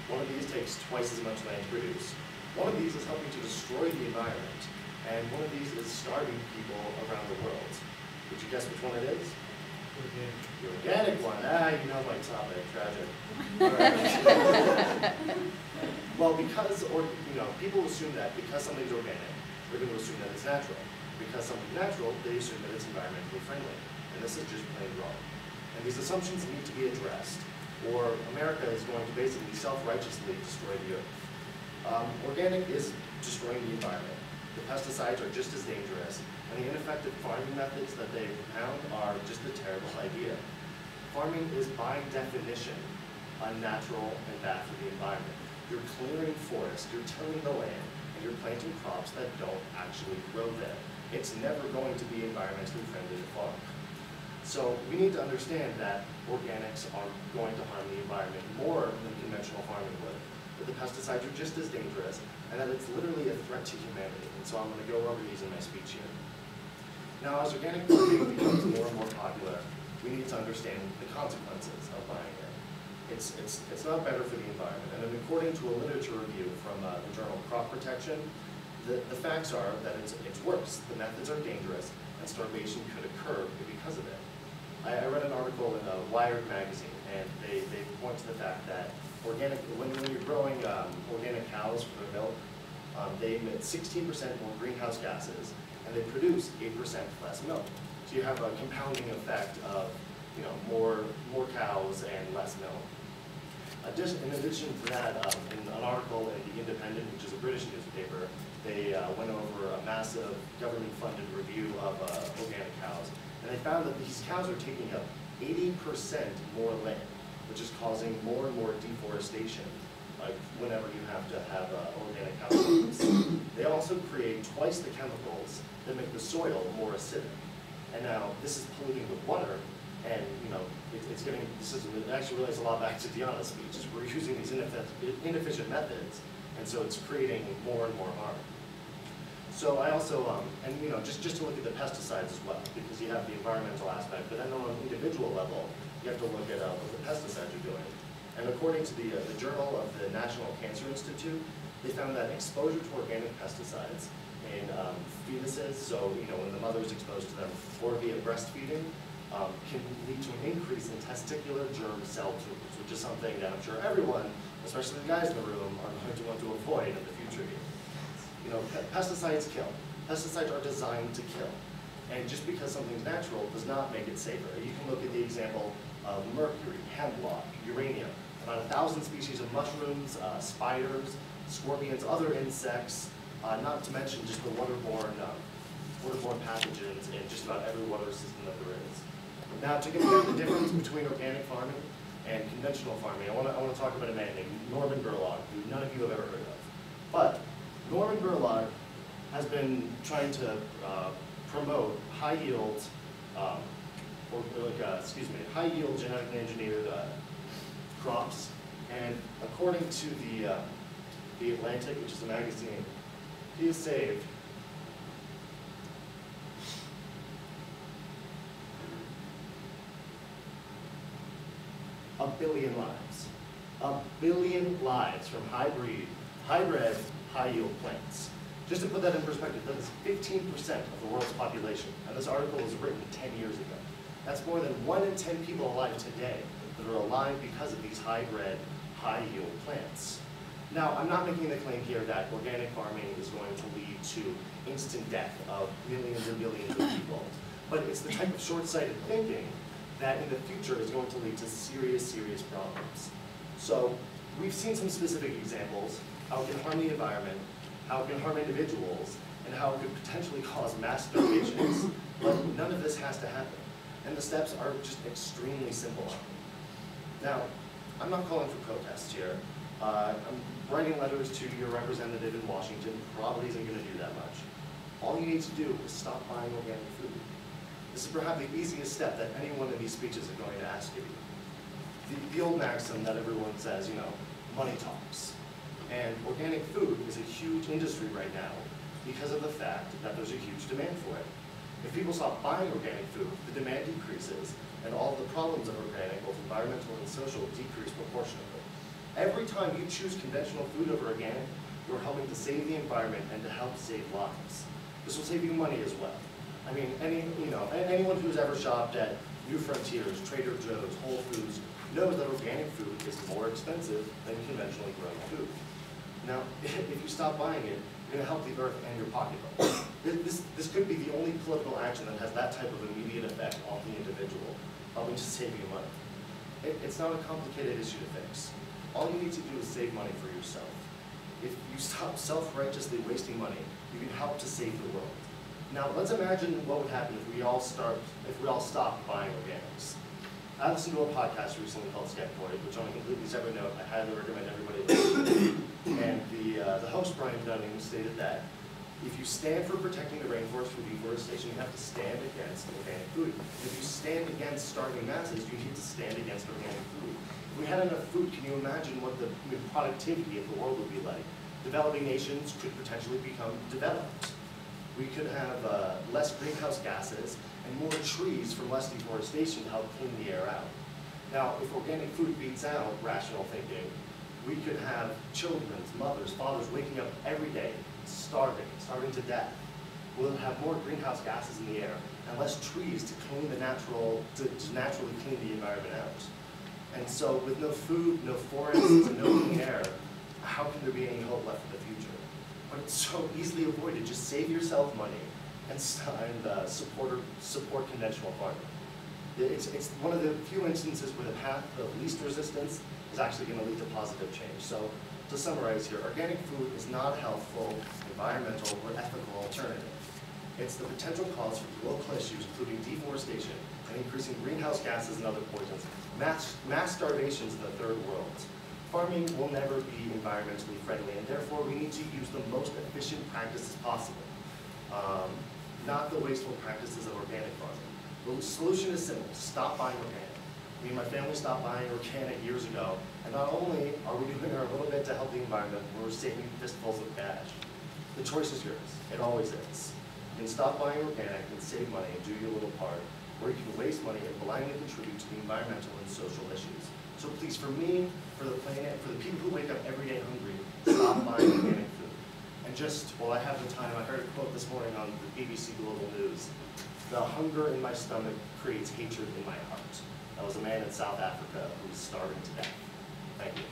One of these takes twice as much land to produce. One of these is helping to destroy the environment. And one of these is starving people around the world. Would you guess which one it is? Organic. The organic one. Ah, you know my topic. Tragic. All right. Well, people assume that because something's organic, they're going to assume that it's natural. Because something's natural, they assume that it's environmentally friendly. And this is just plain wrong. And these assumptions need to be addressed, or America is going to basically self-righteously destroy the earth. Organic is destroying the environment. The pesticides are just as dangerous, and the ineffective farming methods that they propound are just a terrible idea. Farming is by definition unnatural and bad for the environment. You're clearing forest, you're tilling the land, and you're planting crops that don't actually grow there. It's never going to be environmentally friendly to farm. So we need to understand that organics are going to harm the environment more than conventional farming would, that the pesticides are just as dangerous, and that it's literally a threat to humanity. And so I'm going to go over these in my speech here. Now, as organic farming becomes more and more popular, we need to understand the consequences of buying it. It's not better for the environment. And according to a literature review from the journal Crop Protection, the facts are that it's worse. The methods are dangerous, and starvation could occur because of it. I read an article in Wired magazine, and they point to the fact that when you're growing organic cows for their milk, they emit 16% more greenhouse gases, and they produce 8% less milk. So you have a compounding effect of more cows and less milk. In addition to that, in an article in The Independent, which is a British newspaper, they went over a massive government-funded review of organic cows. And they found that these cows are taking up 80% more land, which is causing more and more deforestation, like whenever you have to have organic cows. They also create twice the chemicals that make the soil more acidic. And now this is polluting the water, and it actually relates a lot back to Deanna's speech. We're using these inefficient methods, and so it's creating more and more harm. So I also, just to look at the pesticides as well, because you have the environmental aspect, but then on an individual level, you have to look at what the pesticides are doing. And according to the Journal of the National Cancer Institute, they found that exposure to organic pesticides in fetuses, so when the mother is exposed to them, or via breastfeeding, can lead to an increase in testicular germ cell tumors, which is something that I'm sure everyone, especially the guys in the room, are going to want to avoid in the future here. Pesticides kill. Pesticides are designed to kill. And just because something's natural does not make it safer. You can look at the example of mercury, hemlock, uranium, about 1,000 species of mushrooms, spiders, scorpions, other insects, not to mention just the waterborne pathogens in just about every water system that there is. Now, to compare the difference between organic farming and conventional farming, I want to talk about a man named Norman Borlaug, who none of you have ever heard of. But Norman Borlaug has been trying to promote high-yield, high-yield genetically engineered crops. And according to the Atlantic, which is a magazine, he has saved a billion lives. A billion lives from hybrid, high-yield plants. Just to put that in perspective, that is 15% of the world's population. And this article was written 10 years ago. That's more than 1 in 10 people alive today that are alive because of these hybrid, high-yield plants. Now, I'm not making the claim here that organic farming is going to lead to instant death of millions and millions of people. But it's the type of short-sighted thinking that in the future is going to lead to serious, serious problems. So we've seen some specific examples, how it can harm the environment, how it can harm individuals, and how it could potentially cause mass starvations. But none of this has to happen. And the steps are just extremely simple. Now, I'm not calling for protests here. I'm writing letters to your representative in Washington, probably isn't going to do that much. All you need to do is stop buying organic food. This is perhaps the easiest step that any one of these speeches are going to ask of you. The old maxim that everyone says, money talks. And organic food is a huge industry right now because of the fact that there's a huge demand for it. If people stop buying organic food, the demand decreases, and all of the problems of organic, both environmental and social, decrease proportionately. Every time you choose conventional food over organic, you're helping to save the environment and to help save lives. This will save you money as well. I mean, anyone who's ever shopped at New Frontiers, Trader Joe's, Whole Foods, knows that organic food is more expensive than conventionally grown food. Now, if you stop buying it, you're going to help the earth and your pocketbook. This could be the only political action that has that type of immediate effect on the individual, helping to save you money. It's not a complicated issue to fix. All you need to do is save money for yourself. If you stop self-righteously wasting money, you can help to save the world. Now, let's imagine what would happen if we all stopped buying organics. I listened to a podcast recently called Skeptoid, which on a completely separate note, I highly recommend everybody listen to. And the host, Brian Dunning, stated that if you stand for protecting the rainforest from deforestation, you have to stand against organic food. If you stand against starving masses, you need to stand against organic food. If we had enough food, can you imagine what the productivity of the world would be like? Developing nations could potentially become developed. We could have less greenhouse gases and more trees from less deforestation to help clean the air out. Now, if organic food beats out rational thinking, we could have children, mothers, fathers waking up every day starving to death. We'll have more greenhouse gases in the air and less trees to clean the to naturally clean the environment out. And so with no food, no forests, and no clean air, how can there be any hope left for the future? But it's so easily avoided. Just save yourself money and support conventional farming. It's one of the few instances where the path of least resistance is actually going to lead to positive change. So to summarize here, organic food is not a healthful, environmental, or ethical alternative. It's the potential cause for global issues, including deforestation and increasing greenhouse gases and other poisons, mass starvations in the third world. Farming will never be environmentally friendly, and therefore we need to use the most efficient practices possible, not the wasteful practices of organic farming. The solution is simple: stop buying organic. Me and my family stopped buying organic years ago, and not only are we doing our little bit to help the environment, we're saving fistfuls of cash. The choice is yours. It always is. You can stop buying organic and save money and do your little part, or you can waste money and blindly contribute to the environmental and social issues. So please, for me, for the planet, for the people who wake up every day hungry, stop buying organic food. And just while I have the time, I heard a quote this morning on the BBC Global News: "The hunger in my stomach creates hatred in my heart." That was a man in South Africa who was starving to death. Thank you.